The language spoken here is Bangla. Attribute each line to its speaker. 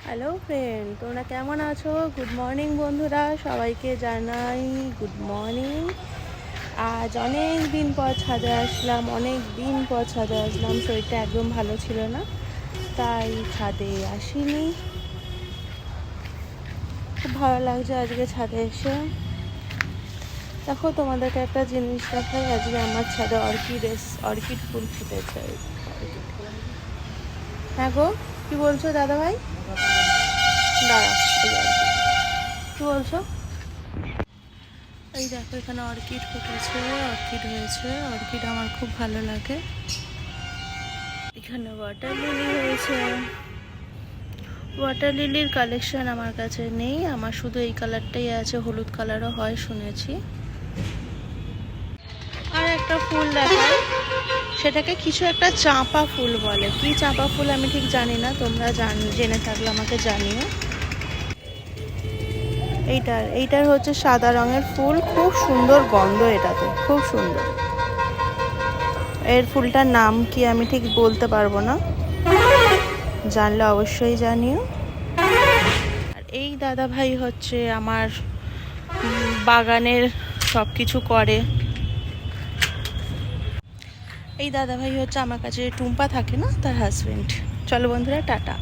Speaker 1: হ্যালো ফ্রেন্ড, তোমরা কেমন আছো? গুড মর্নিং বন্ধুরা, সবাইকে জানাই গুড মর্নিং। আজ অনেক দিন পর ছাদে আসলাম, শরীরটা একদম ভালো ছিল না, তাই ছাদে আসিনি। খুব ভালো লাগছে আজকে ছাদে এসে। দেখো, তোমাদেরকে একটা জিনিস দেখাই। আজকে আমার ছাদে অর্কিড ফুল ফুটেছে। হ্যাঁ গো, কি বলছো দাদা ভাই? দাঁড়া, কি বলছো? এই দেখো, এখানে অর্কিড ফুটেছে, অর্কিড হয়েছে। অর্কিড আমার খুব ভালো লাগে। এখানে ওয়াটার লিলি হয়েছে। ওয়াটার লিলির কালেকশন আমার কাছে নেই, আমার শুধু এই কালারটাই আছে, হলুদ কালারও হয় শুনেছি। আর একটা ফুল দেখাই, সেটাকে কিছু একটা চাঁপা ফুল বলে। কি চাঁপা ফুল আমি ঠিক জানি না, তোমরা জেনে থাকলে আমাকে জানিও। এইটার হচ্ছে সাদা রঙের ফুল, খুব সুন্দর গন্ধ, এটাতে খুব সুন্দর। এর ফুলটার নাম কি আমি ঠিক বলতে পারবো না, জানলে অবশ্যই জানিও। আর এই দাদা ভাই হচ্ছে আমার বাগানের সব কিছু করে। এই দাদা ভাই হচ্ছে আমার কাছে টুম্পা থাকে না, তার হাজবেন্ড। চলো বন্ধুরা, টাটা।